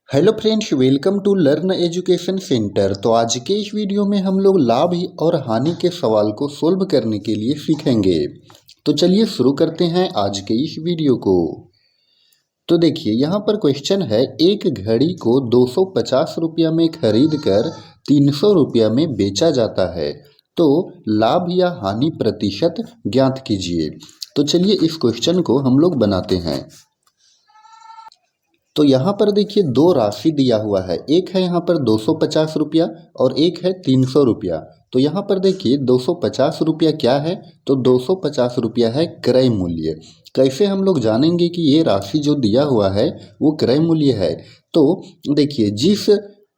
Hello friends, welcome to learn education centre. तो आज के इस वीडियो में हम लोग लाभ और हानि के सवाल को सोल्व करने के लिए सीखेंगे। तो चलिए शुरू करते हैं आज के इस वीडियो को। तो देखिए यहाँ पर क्वेश्चन है, एक घड़ी को 250 रुपया में खरीद कर 300 रुपया में बेचा जाता है, तो लाभ या हानि प्रतिशत ज्ञात कीजिए। तो चलिए इस क्वेश्चन को हम लोग बनाते हैं। तो यहाँ पर देखिए दो राशि दिया हुआ है, एक है यहाँ पर 250 रुपया और एक है 300 रुपया। तो यहाँ पर देखिए 250 रुपया क्या है, तो 250 रुपया है क्रय मूल्य। कैसे हम लोग जानेंगे कि ये राशि जो दिया हुआ है वो क्रय मूल्य है? तो देखिए जिस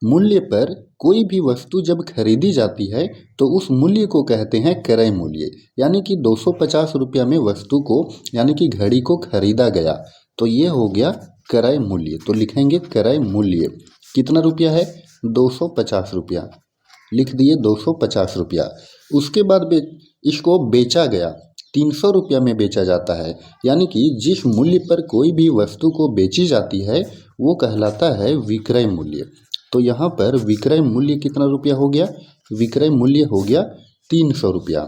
मूल्य पर कोई भी वस्तु जब खरीदी जाती है तो उस मूल्य को कहते हैं क्रय मूल्य। यानी कि 250 रुपया में वस्तु को यानी कि घड़ी को खरीदा गया, तो ये हो गया क्रय मूल्य। तो लिखेंगे क्रय मूल्य कितना रुपया है, 250 रुपया। लिख दिए 250 रुपया। उसके बाद इसको बेचा गया, 300 रुपया में बेचा जाता है। यानी कि जिस मूल्य पर कोई भी वस्तु को बेची जाती है वो कहलाता है विक्रय मूल्य। तो यहाँ पर विक्रय मूल्य कितना रुपया हो गया, विक्रय मूल्य हो गया 300 रुपया।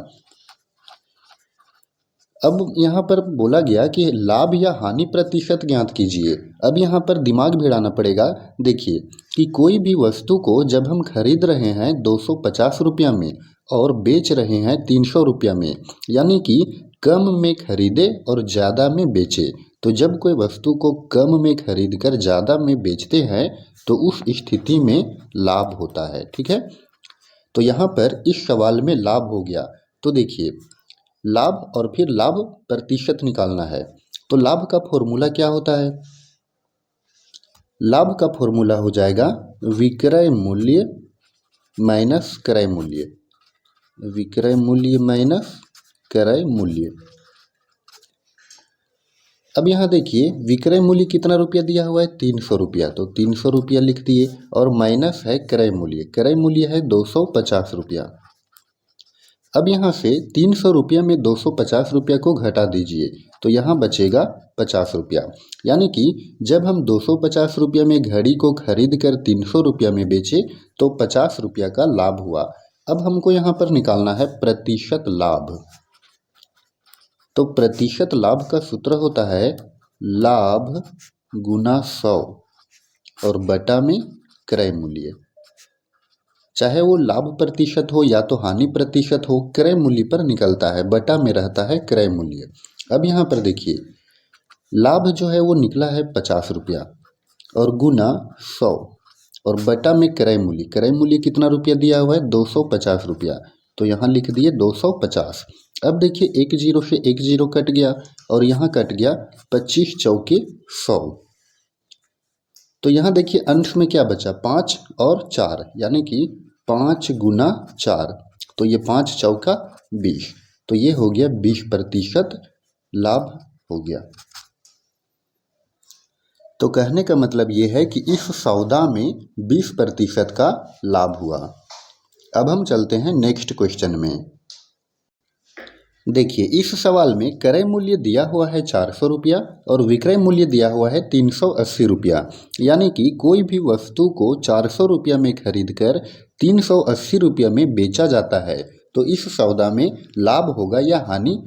अब यहाँ पर बोला गया कि लाभ या हानि प्रतिशत ज्ञात कीजिए। अब यहाँ पर दिमाग भिड़ाना पड़ेगा। देखिए कि कोई भी वस्तु को जब हम खरीद रहे हैं 250 रुपया में और बेच रहे हैं 300 रुपया में, यानी कि कम में खरीदे और ज़्यादा में बेचे। तो जब कोई वस्तु को कम में खरीद कर ज़्यादा में बेचते हैं तो उस स्थिति में लाभ होता है। ठीक है, तो यहाँ पर इस सवाल में लाभ हो गया। तो देखिए लाभ और फिर लाभ प्रतिशत निकालना है। तो लाभ का फॉर्मूला क्या होता है? लाभ का फॉर्मूला हो जाएगा विक्रय मूल्य माइनस क्रय मूल्य, विक्रय मूल्य माइनस क्रय मूल्य। अब यहाँ देखिए विक्रय मूल्य कितना रुपया दिया हुआ है, 300 रुपया। तो 300 रुपया लिख दिए और माइनस है क्रय मूल्य, क्रय मूल्य है 250 रुपया। अब यहाँ से 300 रुपया में 250 रुपया को घटा दीजिए तो यहाँ बचेगा 50 रुपया। यानी कि जब हम 250 रुपया में घड़ी को खरीद कर 300 रुपया में बेचे तो 50 रुपया का लाभ हुआ। अब हमको यहाँ पर निकालना है प्रतिशत लाभ। तो प्रतिशत लाभ का सूत्र होता है लाभ गुना 100 और बटा में क्रय मूल्य। चाहे वो लाभ प्रतिशत हो या तो हानि प्रतिशत हो, क्रय मूल्य पर निकलता है, बटा में रहता है क्रय मूल्य। अब यहाँ पर देखिए लाभ जो है वो निकला है 50 रुपया और गुना 100 और बटा में क्रय मूल्य। क्रय मूल्य कितना रुपया दिया हुआ है, 250 रुपया। तो यहाँ लिख दिए 250। अब देखिए एक जीरो से एक जीरो कट गया और यहाँ कट गया 25 चौके 100। तो यहाँ देखिए अंश में क्या बचा, 5 और 4, यानी कि 5 गुना 4। तो ये 5 चौका 20। तो ये हो गया 20% लाभ हो गया। तो कहने का मतलब ये है कि इस सौदा में 20% का लाभ हुआ। अब हम चलते हैं नेक्स्ट क्वेश्चन में। देखिए इस सवाल में क्रय मूल्य दिया हुआ है 400 रुपया और विक्रय मूल्य दिया हुआ है 380 रुपया। यानी कि कोई भी वस्तु को 400 रुपया में खरीद कर 380 रुपया में बेचा जाता है, तो इस सौदा में लाभ होगा या हानि,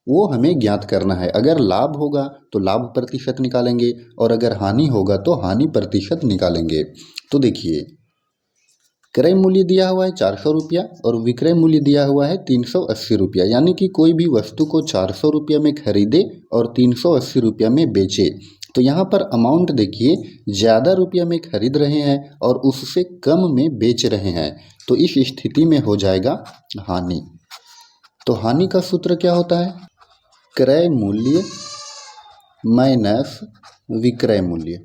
वो हमें ज्ञात करना है। अगर लाभ होगा तो लाभ प्रतिशत निकालेंगे और अगर हानि होगा तो हानि प्रतिशत निकालेंगे। तो देखिए क्रय मूल्य दिया हुआ है 400 रुपया और विक्रय मूल्य दिया हुआ है 380 रुपया। यानी कि कोई भी वस्तु को 400 रुपया में खरीदे और 380 रुपया में बेचे। तो यहाँ पर अमाउंट देखिए ज़्यादा रुपया में खरीद रहे हैं और उससे कम में बेच रहे हैं, तो इस स्थिति में हो जाएगा हानि। तो हानि का सूत्र क्या होता है, क्रय मूल्य माइनस विक्रय मूल्य।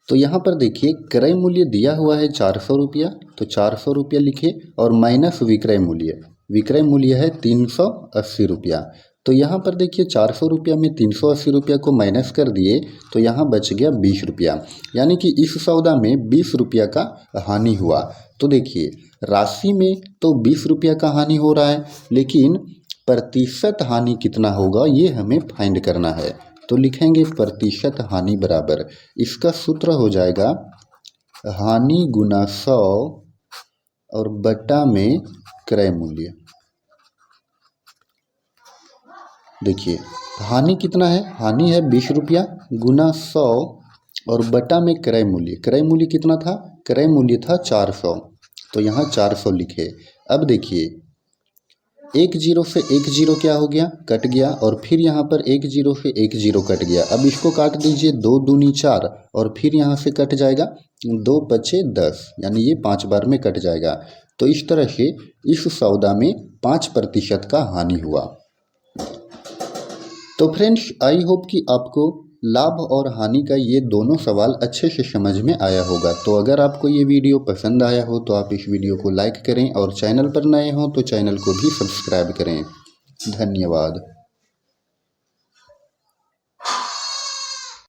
तो यहाँ पर देखिए क्रय मूल्य दिया हुआ है 400 रुपया, तो 400 रुपया लिखे और माइनस विक्रय मूल्य, विक्रय मूल्य है 380 रुपया। तो यहाँ पर देखिए 400 रुपया में 380 रुपया को माइनस कर दिए तो यहाँ बच गया 20 रुपया। यानी कि इस सौदा में 20 रुपया का हानि हुआ। तो देखिए राशि में तो 20 रुपया का हानि हो रहा है, लेकिन प्रतिशत हानि कितना होगा ये हमें फाइंड करना है। तो लिखेंगे प्रतिशत हानि बराबर, इसका सूत्र हो जाएगा हानि गुना 100 और बटा में क्रय मूल्य। देखिए हानि कितना है, हानि है 20 रुपया गुना 100 और बटा में क्रय मूल्य, क्रय मूल्य कितना था, क्रय मूल्य था 400, तो यहाँ 400 लिखे। अब देखिए एक जीरो से एक जीरो क्या हो गया, कट गया, और फिर यहाँ पर एक जीरो से एक जीरो कट गया। अब इसको काट दीजिए, 2 दूनी 4 और फिर यहाँ से कट जाएगा 2 पचे 10, यानी ये 5 बार में कट जाएगा। तो इस तरह से इस सौदा में 5% का हानि हुआ। तो फ्रेंड्स आई होप कि आपको लाभ और हानि का ये दोनों सवाल अच्छे से समझ में आया होगा। तो अगर आपको ये वीडियो पसंद आया हो तो आप इस वीडियो को लाइक करें और चैनल पर नए हों तो चैनल को भी सब्सक्राइब करें। धन्यवाद।